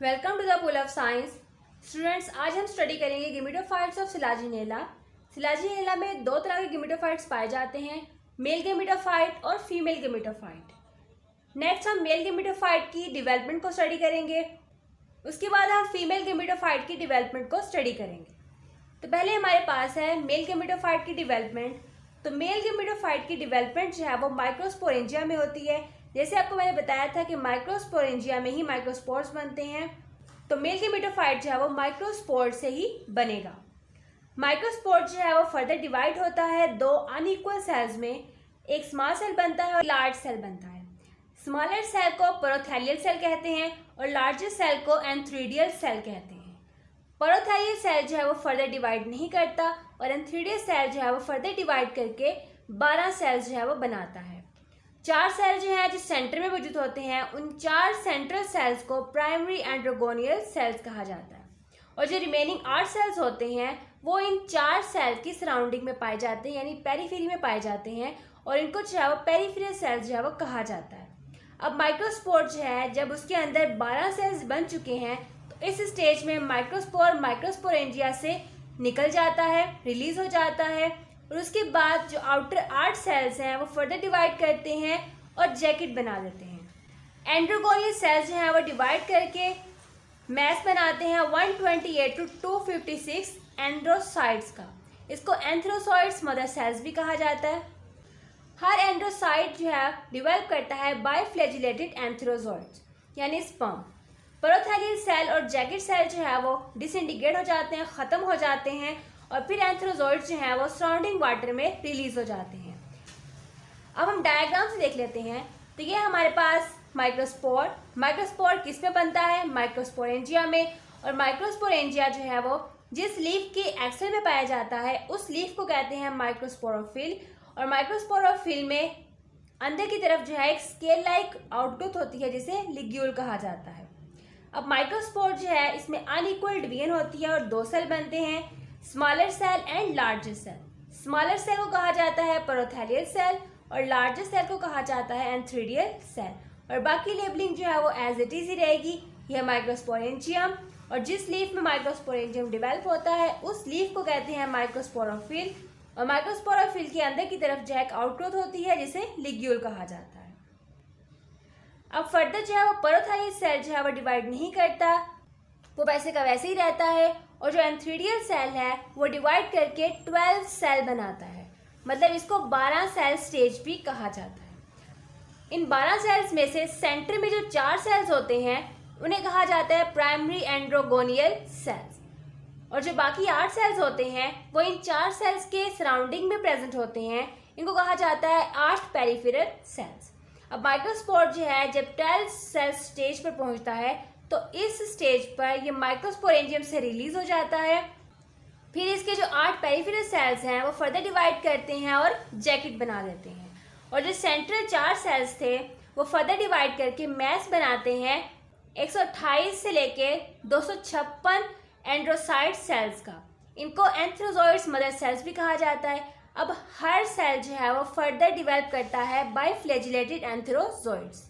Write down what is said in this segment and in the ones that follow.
Welcome to the pool of science. Students, आज हम study करेंगे गेमिटोफाइट्स ऑफ सिलाजिनेला। सिलाजिनेला में दो तरह के गेमिटोफाइट्स पाए जाते हैं, मेल गेमिटोफाइट और फीमेल गेमिटोफाइट। नेक्स्ट हम मेल गेमिटोफाइट की डेवलपमेंट को स्टडी करेंगे, उसके बाद हम फीमेल गेमिटोफाइट की डेवलपमेंट को स्टडी करेंगे। तो पहले हमारे पास है मेल गेमिटोफाइट की डेवलपमेंट। तो मेल गेमिटोफाइट की डेवलपमेंट जो है वो माइक्रोस्पोरेंजिया में होती है। जैसे आपको मैंने बताया था कि माइक्रोस्पोरेंजिया में ही माइक्रोस्पोर्स बनते हैं, तो मेल गेमिटोफाइट जो है वो माइक्रोस्पोर से ही बनेगा। माइक्रोस्पोर जो है वो फर्दर डिवाइड होता है दो अनइक्वल सेल्स में, एक स्मॉल सेल बनता है और लार्ज सेल बनता है। स्मॉलर सेल को प्रोथैलियल सेल कहते हैं और लार्जर सेल को एंथ्रीडियल सेल कहते हैं। प्रोथैलियल सेल जो है वो फर्दर डिवाइड नहीं करता और एंथ्रीडियल सेल जो है वो फर्दर डिवाइड करके 12 सेल्स जो है वो बनाता है। 4 सेल जो है जो सेंटर में मौजूद होते हैं, उन 4 सेंट्रल सेल्स को प्राइमरी एंड्रोगोनियल सेल्स कहा जाता है और जो रिमेनिंग 8 सेल्स होते हैं वो इन 4 सेल की सराउंडिंग में पाए जाते हैं, यानी पेरीफेरी में पाए जाते हैं और इनको जो है वो पेरीफेरल सेल्स जो है वो कहा जाता है। अब माइक्रोस्पोर जो है जब उसके अंदर 12 सेल्स बन चुके हैं तो इस स्टेज में माइक्रोस्पोर माइक्रोस्पोरेंजिया से निकल जाता है, रिलीज हो जाता है और उसके बाद जो आउटर 8 सेल्स हैं वो फर्दर डिवाइड करते हैं और जैकेट बना देते हैं। एंड्रोगोनियल सेल्स जो हैं वो डिवाइड करके मैस बनाते हैं 128 to 256 एंड्रोसाइट्स का। इसको एंथ्रोसॉइड्स मदर सेल्स भी कहा जाता है। हर एंड्रोसाइट जो है डिवेल्प करता है बाइफ्लैजिलेटेड एंथ्रोजोइड्स यानी स्पर्म। प्रोथैलियल सेल और जैकेट सेल जो है वो डिसइंटीग्रेट हो जाते हैं, ख़त्म हो जाते हैं और फिर एंथ्रोजोइड्स जो हैं वो सराउंडिंग वाटर में रिलीज हो जाते हैं। अब हम डायग्राम से देख लेते हैं। तो ये हमारे पास माइक्रोस्पोर किस में बनता है? माइक्रोस्पोरेंजिया में। और माइक्रोस्पोरेंजिया जो है वो जिस लीफ के एक्सेल में पाया जाता है उस लीफ को कहते हैं माइक्रोस्पोरोफिल। और माइक्रोस्पोरोफिल में अंदर की तरफ जो है एक स्केल लाइक आउटग्रोथ होती है जिसे लिग्यूल कहा जाता है। अब माइक्रोस्पोर जो है इसमें अनइक्वल डिवीजन होती है और 2 सेल बनते हैं, smaller cell and larger cell. Smaller cell को कहा जाता है प्रोथैलियल सेल और लार्जर सेल को कहा जाता है एंथ्रीडियल सेल। और बाकी लेबलिंग जो है वो एज इट इज ही रहेगी। यह माइक्रोस्पोरेंजियम और जिस लीफ में माइक्रोस्पोरेंजियम डेवलप होता है उस लीफ को कहते हैं माइक्रोस्पोरोफिल। और माइक्रोस्पोरोफिल के अंदर की तरफ जो है एक आउटग्रोथ होती है जिसे लिग्यूल कहा जाता है। अब फर्दर जो है वो प्रोथैलियल सेल जो है वो डिवाइड नहीं करता, वो वैसे का वैसे ही रहता है। और जो एंथ्रीडियल सेल है वो डिवाइड करके 12 सेल बनाता है, मतलब इसको 12 सेल स्टेज भी कहा जाता है। इन 12 सेल्स में से सेंटर में जो 4 सेल्स होते हैं उन्हें कहा जाता है प्राइमरी एंड्रोगोनियल सेल्स और जो बाकी 8 सेल्स होते हैं वो इन 4 सेल्स के सराउंडिंग में प्रेजेंट होते हैं, इनको कहा जाता है 8 पेरिफेरल सेल्स। अब माइक्रोस्पोर जो है जब 12 सेल स्टेज पर पहुंचता है तो इस स्टेज पर ये माइक्रोस्पोरेंजियम से रिलीज हो जाता है। फिर इसके जो 8 पेरिफेरल सेल्स हैं वो फर्दर डिवाइड करते हैं और जैकेट बना देते हैं और जो सेंट्रल 4 सेल्स थे वो फर्दर डिवाइड करके मैस बनाते हैं 128 से लेके 256 एंड्रोसाइट सेल्स का। इनको एंथ्रोजोइड्स मदर सेल्स भी कहा जाता है। अब हर सेल जो है वो फर्दर डिवेल्प करता है बाइफ्लैजिलेटेड एंथ्रोजोइड्स।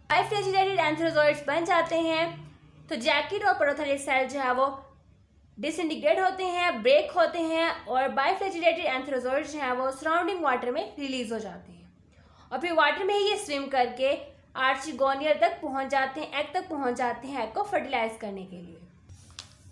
बाइफ्लैजिलेटेड एंथ्रोजोइड्स बन जाते हैं तो जैकेट और प्रोथैलियल सेल जो है वो डिसइंटीग्रेट होते हैं, ब्रेक होते हैं और बाइफ्लैजिलेटेड एंथ्रोजोइड्स जो है वो सराउंडिंग वाटर में रिलीज हो जाते हैं और फिर वाटर में ही ये स्विम करके आर्चिगोनियल तक पहुंच जाते हैं, एग तक पहुंच जाते हैं एग को फर्टिलाइज करने के लिए।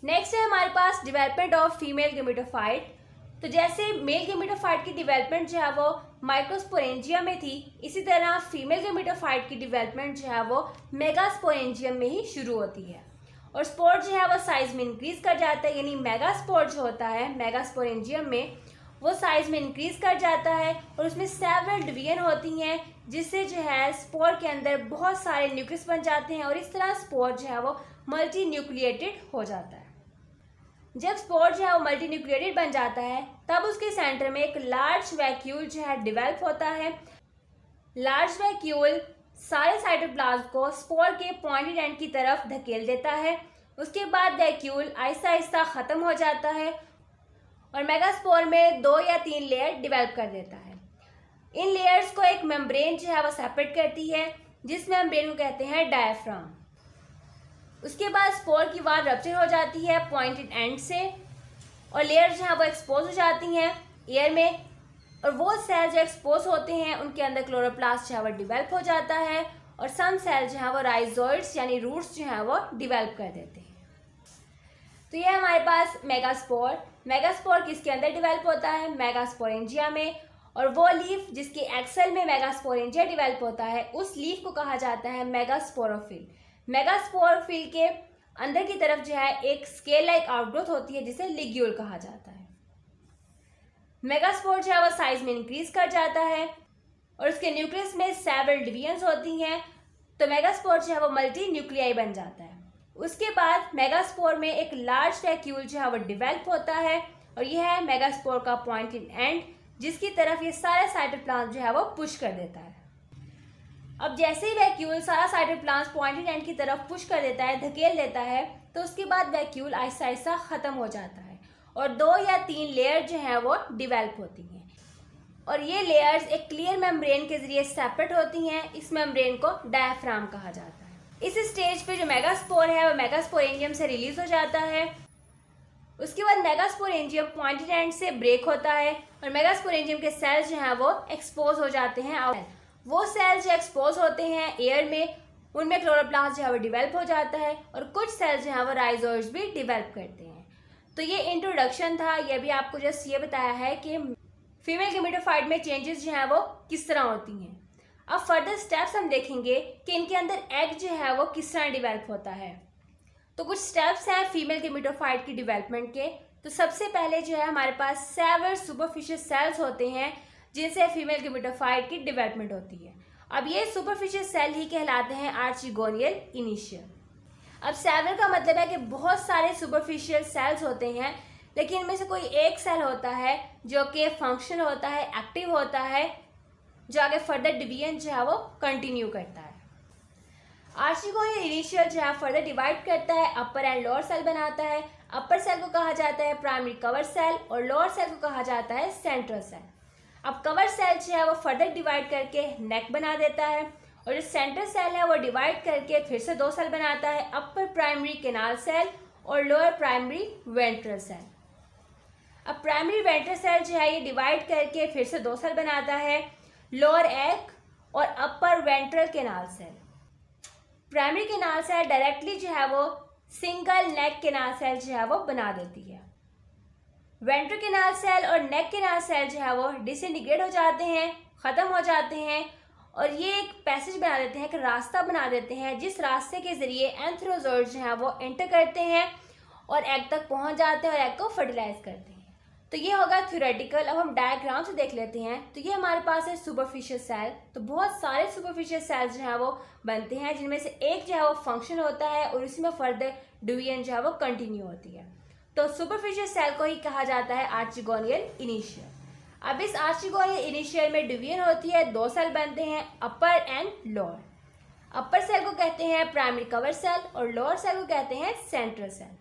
नेक्स्ट है हमारे पास डेवलपमेंट ऑफ फीमेल गेमिटोफाइट। तो जैसे मेल गेमिटोफाइट की डेवलपमेंट जो है वो माइक्रोस्पोरेंजियम में थी, इसी तरह फीमेल गेमिटोफाइट की डेवलपमेंट जो है वो मेगास्पोरेंजियम में ही शुरू होती है और स्पोर जो है वो साइज में इंक्रीज कर जाता है, यानी मेगास्पोर जो होता है मेगास्पोरेंजियम में वो साइज में इंक्रीज कर जाता है और उसमें सेवरल डिवीजन होती हैं जिससे जो है स्पोर के अंदर बहुत सारे न्यूक्लियस बन जाते हैं और इस तरह स्पोर जो है वो मल्टी न्यूक्लिएटेड हो जाता है। जब स्पोर जो है वो मल्टी न्यूक्लिएटेड बन जाता है तब उसके सेंटर में एक लार्ज वैक्यूल जो है डिवेल्प होता है। लार्ज वैक्यूल सारे साइटोप्लाज्म को स्पोर के पॉइंटेड एंड की तरफ धकेल देता है। उसके बाद वैक्यूल आहिस्ता आहिस्ता ख़त्म हो जाता है और मेगास्पोर में 2 या 3 लेयर डिवेल्प कर देता है। इन लेयर्स को एक मेम्ब्रेन जो है वो सेपरेट करती है जिस मेम्ब्रेन को कहते हैं डायफ्राम। उसके बाद स्पोर की वाल रप्चर हो जाती है पॉइंटेड एंड से और लेयर जो है वो एक्सपोज हो जाती हैं एयर में, और वो सेल जो एक्सपोज होते हैं उनके अंदर क्लोरोप्लास्ट जो है वो डिवेल्प हो जाता है और सम सेल जो है वो राइजोइड्स यानी रूट्स जो है वो डिवेल्प कर देते हैं। तो ये हमारे पास मेगास्पोर। मेगास्पोर किसके अंदर डिवेल्प होता है? मेगास्पोरेंजिया में। और वो लीफ जिसके एक्सेल में मेगास्पोरेंजिया डिवेल्प होता है उस लीफ को कहा जाता है मेगास्पोरोफिल। मेगास्पोरोफिल के अंदर की तरफ जो है एक स्केल लाइक आउटग्रोथ होती है जिसे लिग्यूल कहा जाता है। मेगास्पोर जो है वो साइज में इंक्रीज कर जाता है और उसके न्यूक्लियस में सेवरल डिवीजन्स होती हैं, तो मेगास्पोर जो है वो मल्टी न्यूक्लियाई बन जाता है। उसके बाद मेगास्पोर में एक लार्ज वैक्यूल जो है वो डिवेल्प होता है और यह है मेगास्पोर का पॉइंटेड एंड जिसकी तरफ ये सारा साइटोप्लाज्म जो है वो पुश कर देता है। अब जैसे ही वैक्यूल सारा साइटोप्लाज्म पॉइंटेड एंड की तरफ पुश कर देता है, धकेल देता है, तो उसके बाद वैक्यूल आहिस्ता आहिस्ता खत्म हो जाता है और 2 या 3 लेयर जो है वो डिवेल्प होती हैं और ये लेयर्स एक क्लियर मेम्ब्रेन के जरिए सेपरेट होती हैं। इस मेम्ब्रेन को डायफ्राम कहा जाता है। इस स्टेज पे जो मेगास्पोर है वो मेगास्पोरेंजियम से रिलीज हो जाता है। उसके बाद मेगास्पोरेंजियम पॉइंटेड एंड से ब्रेक होता है और मेगास्पोरेंजियम के सेल्स जो हैं वो एक्सपोज हो जाते हैं। वो सेल्स जो एक्सपोज होते हैं एयर में उनमें क्लोरोप्लास्ट जो है वो डिवेल्प हो जाता है और कुछ सेल्स जो हैं वो राइजोइड्स भी डिवेल्प करते हैं। तो ये इंट्रोडक्शन था। ये भी आपको जस्ट ये बताया है कि फीमेल गेमेटोफाइट में चेंजेस जो हैं वो किस तरह होती हैं। अब फर्दर स्टेप्स हम देखेंगे कि इनके अंदर एग जो है वो किस तरह डिवेल्प होता है। तो कुछ स्टेप्स हैं फीमेल गेमेटोफाइट की डिवेलपमेंट के। तो सबसे पहले जो है हमारे पास सेवर सुपरफिशियल सेल्स होते हैं जिनसे फीमेल गेमेटोफाइट की डेवलपमेंट होती है। अब ये सुपरफिशियल सेल ही कहलाते हैं आर्चिगोनियल इनिशियल। अब सेवर का मतलब है कि बहुत सारे सुपरफिशियल सेल्स होते हैं, लेकिन इनमें से कोई एक सेल होता है जो कि फंक्शनल होता है, एक्टिव होता है, जो आगे फर्दर डिवीजन जो है वो कंटिन्यू करता है। आर्चिगोनियल इनिशियल जो है फर्दर डिवाइड करता है, अपर एंड लोअर सेल बनाता है। अपर सेल को कहा जाता है प्राइमरी कवर सेल और लोअर सेल को कहा जाता है सेंट्रल सेल। अब कवर सेल जो है वो फर्दर डिवाइड करके नेक बना देता है और जो सेंट्रल सेल है वो डिवाइड करके फिर से 2 सेल बनाता है, अपर प्राइमरी कैनाल सेल और लोअर प्राइमरी वेंट्रल सेल। अब प्राइमरी वेंट्रल सेल जो है ये डिवाइड करके फिर से 2 सेल बनाता है, लोअर एग और upper ventral canal cell. Primary canal cell directly जो है वो सिंगल नेक कैनाल सेल जो है वो बना देती है। वेंट्रल कैनाल सेल और नेक कैनाल सेल जो है वो डिसइंटीग्रेट हो जाते हैं, ख़त्म हो जाते हैं और ये एक पैसेज बना देते हैं, एक रास्ता बना देते हैं जिस रास्ते के ज़रिए एंथ्रोजोइड जो है वो एंटर करते हैं और एग तक पहुंच जाते हैं और एग को फर्टिलाइज करते हैं। तो ये होगा थ्योरेटिकल। अब हम डायग्राम से देख लेते हैं। तो ये हमारे पास है सुपरफिशियल सेल। तो बहुत सारे सुपरफिशियल सेल्स जो है वो बनते हैं जिनमें से एक जो है वो फंक्शन होता है और इसमें फर्दर डिवीजन जो है वो कंटिन्यू होती है। तो सुपरफिशियल सेल को ही कहा जाता है आर्चिगोनियल इनिशियल। अब इस आर्चिगोनियल इनिशियल में डिवीजन होती है, 2 सेल बनते हैं, अपर एंड लोअर। अपर सेल को कहते हैं प्राइमरी कवर सेल और लोअर सेल को कहते हैं सेंट्रल सेल।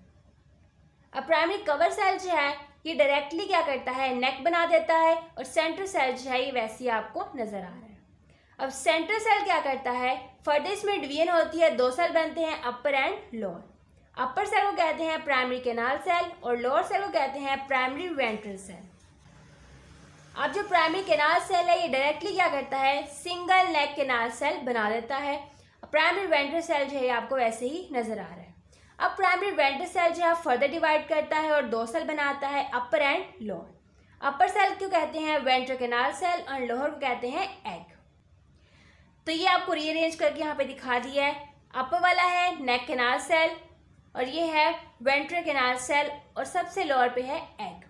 अब प्राइमरी कवर सेल जो है ये डायरेक्टली क्या करता है, नेक बना देता है और सेंट्रल सेल जो है ये वैसे ही आपको नजर आ रहा है। अब सेंट्रल सेल क्या करता है, फर्दर इसमें डिवीजन होती है, 2 सेल बनते हैं, अपर एंड लोअर। अपर सेल को कहते हैं प्राइमरी कैनाल सेल और लोअर सेल को कहते हैं प्राइमरी वेंट्रल सेल। अब जो प्राइमरी कैनाल सेल है ये डायरेक्टली क्या करता है, सिंगल नेक कैनाल सेल बना देता है। प्राइमरी वेंट्रल सेल जो है आपको वैसे ही नजर आ रहा है। अब प्राइमरी वेंट्रल सेल जो है फर्दर डिवाइड करता है और 2 सेल बनाता है, अपर एंड लोअर। अपर सेल क्यों कहते हैं वेंट्रल कैनाल सेल और लोअर को कहते हैं एग। तो ये आपको रीअरेंज करके यहाँ पे दिखा दिया है। अपर वाला है नेक कैनाल सेल और ये है वेंट्रल कैनाल सेल और सबसे लोअर पे है एग।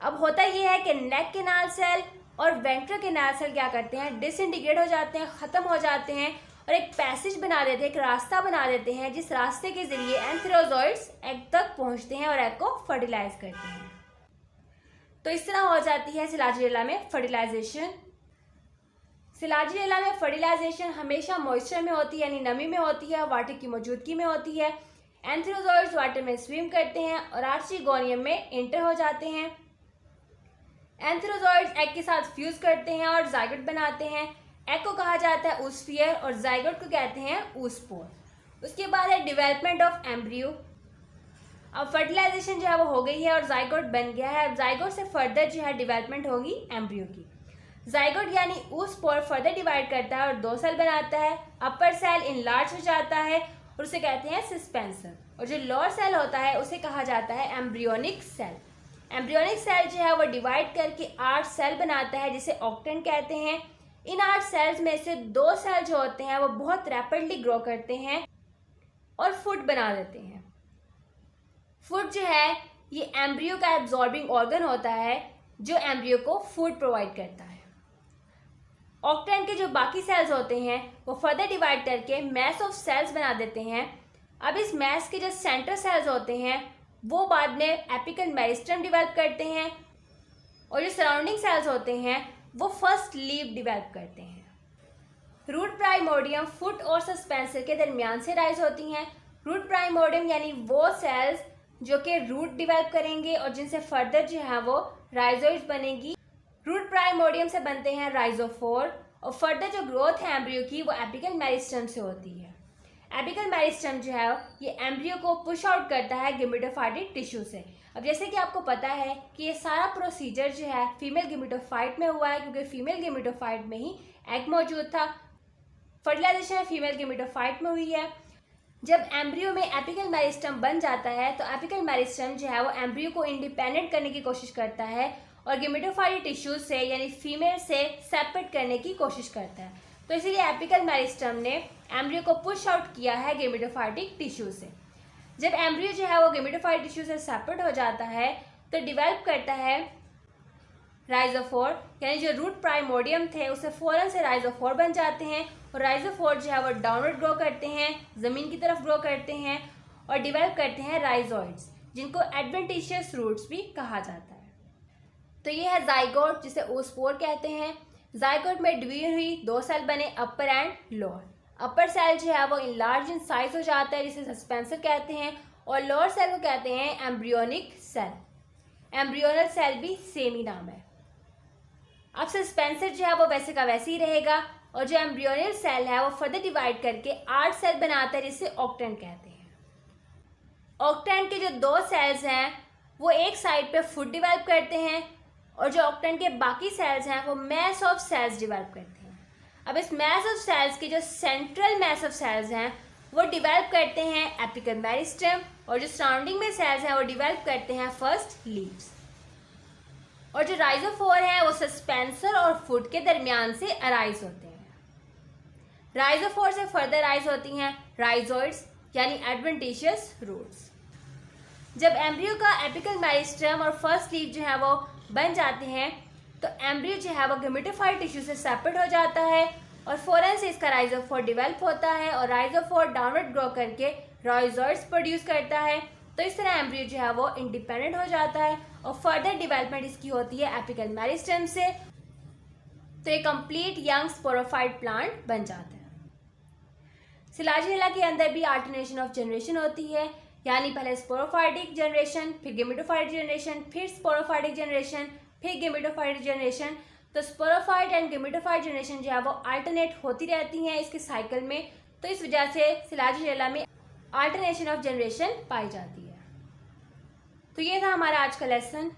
अब होता ये है कि नेक कैनाल सेल और वेंट्रल कैनाल सेल क्या करते हैं, डिसइंटीग्रेट हो जाते हैं, ख़त्म हो जाते हैं और एक पैसेज बना देते हैं, एक रास्ता बना देते हैं जिस रास्ते के जरिए एंथ्रोजोइड्स एग तक पहुंचते हैं और एग को फर्टिलाइज करते हैं। तो इस तरह हो जाती है सिलाजिएला में फर्टिलाइजेशन। सिलाजिएला में फर्टिलाइजेशन हमेशा मॉइस्चर में होती है, यानी नमी में होती है, वाटर की मौजूदगी में होती है। एंथ्रोजोइड्स वाटर में स्विम करते हैं और आर्चिगोनियम में एंटर हो जाते हैं। एंथ्रोजोइड्स एग के साथ फ्यूज करते हैं और जाइगोट बनाते हैं। एग को कहा जाता है oosphere और जाइगोट को कहते हैं oospore। उसके बाद है डेवलपमेंट ऑफ एम्ब्रियो। अब फर्टिलाइजेशन जो है वो हो गई है और जाइगोट बन गया है। अब जाइगोट से फर्दर जो है डेवलपमेंट होगी एम्ब्रियो की। जाइगोट यानी oospore फर्दर डिवाइड करता है और 2 सेल बनाता है। अपर सेल इनलार्ज हो जाता है और उसे कहते हैं सस्पेंसर, और जो लोअर सेल होता है उसे कहा जाता है एम्ब्रियोनिक सेल। एम्ब्रियोनिक सेल जो है वो डिवाइड करके 8 सेल बनाता है जिसे ऑक्टेन कहते हैं। इन 8 सेल्स में से 2 सेल जो होते हैं वो बहुत रैपिडली ग्रो करते हैं और फूड बना देते हैं। फूड जो है ये एम्ब्रियो का एब्जॉर्बिंग ऑर्गन होता है जो एम्ब्रियो को फूड प्रोवाइड करता है। ऑक्टेन के जो बाकी सेल्स होते हैं वो फर्दर डिवाइड करके मैस ऑफ सेल्स बना देते हैं। अब इस मैस के जो सेंटर सेल्स होते हैं वो बाद में एपिकल मेरिस्टम डेवलप करते हैं और जो सराउंडिंग सेल्स होते हैं वो फर्स्ट लीव डेवलप करते हैं। रूट प्राइमोर्डियम फुट और सस्पेंसर के दरमियान से राइज होती हैं। रूट प्राइमोर्डियम यानी वो सेल्स जो कि रूट डेवलप करेंगे और जिनसे फर्दर जो है वो राइजोइड्स बनेगी। रूट प्राइमोर्डियम से बनते हैं राइजोफोर और फर्दर जो ग्रोथ है एम्ब्रियो की वो एपिकल मेरिस्टम से होती है। एपिकल मेरिस्टम जो है ये एम्ब्रियो को पुश आउट करता है गेमेटोफाइटिक टिश्यू से। अब जैसे कि आपको पता है कि ये सारा प्रोसीजर जो है फीमेल गेमेटोफाइट में हुआ है क्योंकि फीमेल गेमेटोफाइट में ही एग मौजूद था। फर्टिलाइजेशन फीमेल गेमेटोफाइट में हुई है। जब एम्ब्रियो में एपिकल मेरिस्टम बन जाता है तो एपिकल मेरिस्टम जो है वो एम्ब्रियो को इंडिपेंडेंट करने की कोशिश करता है और गेमेटोफाइटिक टिश्यू से यानी फीमेल से सेपरेट करने की कोशिश करता है। तो इसीलिए एपिकल मेरिस्टम ने एम्ब्रियो को पुश आउट किया है गेमेटोफाइटिक टिश्यू से। जब एम्ब्रियो जो है वो गेमेटोफाइटिक टिश्यू से सेपरेट हो जाता है तो डेवलप करता है राइजोफोर, यानी जो रूट प्राइमोर्डियम थे उससे फौरन से राइजोफोर बन जाते हैं और राइजोफोर जो है वो डाउनवर्ड ग्रो करते हैं, ज़मीन की तरफ ग्रो करते हैं और डेवलप करते हैं राइजोइड्स जिनको एडवेंटिशियस रूट्स भी कहा जाता है। तो ये है जाइगोट जिसे oospore कहते हैं। जाइगोट में डिवीजन हुई 2 सेल बने, अपर एंड लोअर। अपर सेल जो है वो इनलार्ज इन साइज हो जाता है जिसे सस्पेंसर कहते हैं और लोअर सेल को कहते हैं एम्ब्रियोनिक सेल। एम्ब्रियोनल सेल भी सेम ही नाम है। अब सस्पेंसर जो है वो वैसे का वैसे ही रहेगा और जो एम्ब्रियोनल सेल है वो फर्दर डिवाइड करके 8 सेल बनाता है जिसे ऑक्टेन कहते हैं। ऑक्टेन के जो 2 सेल्स हैं वो एक साइड पे फूड डेवलप करते हैं और जो ऑक्टेन के बाकी सेल्स हैं वो मैस ऑफ सेल्स डेवलप करते हैं। अब इस मैस ऑफ सेल्स की जो सेंट्रल मैस ऑफ सेल्स हैं वो डेवलप करते हैं एपिकल मेरिस्टम और जो सराउंडिंग में सेल्स हैं वो डेवलप करते हैं फर्स्ट लीव्स। और जो राइजोफोर है वो सस्पेंसर और फुट के दरमियान से अराइज होते हैं। राइजोफोर से फर्दर राइज होती हैं राइजोइड्स यानी एडवेंटिशियस रूट्स। जब एम्ब्रियो का एपिकल मेरिस्टम और फर्स्ट लीव जो है वो बन जाते हैं तो एम्ब्रियो जो है वो गेमेटोफाइट टिश्यू से सेपरेट हो जाता है और फौरन से इसका राइजोफोर डेवलप होता है और राइजोफोर डाउनवर्ड ग्रो करके राइजोइड्स प्रोड्यूस करता है। तो इस तरह एम्ब्रियो जो है वो इंडिपेंडेंट हो जाता है और फर्दर डेवलपमेंट इसकी होती है एपिकल मेरिस्टम से। तो ये कंप्लीट यंग स्पोरोफाइट प्लांट बन जाता है। सिलाजिनेला के अंदर भी अल्टरनेशन ऑफ जनरेशन होती है, यानी पहले स्पोरोफाइटिक जनरेशन, फिर गेमेटोफाइट जनरेशन, फिर स्पोरोफाइटिक जनरेशन, फिर गेमेटोफाइट जनरेशन। तो स्पोरोफाइट एंड गेमेटोफाइट जनरेशन जो है वो अल्टरनेट होती रहती हैं इसके साइकिल में। तो इस वजह से सिलाजिनेला में अल्टरनेशन ऑफ जनरेशन पाई जाती है। तो ये था हमारा आज का लेसन।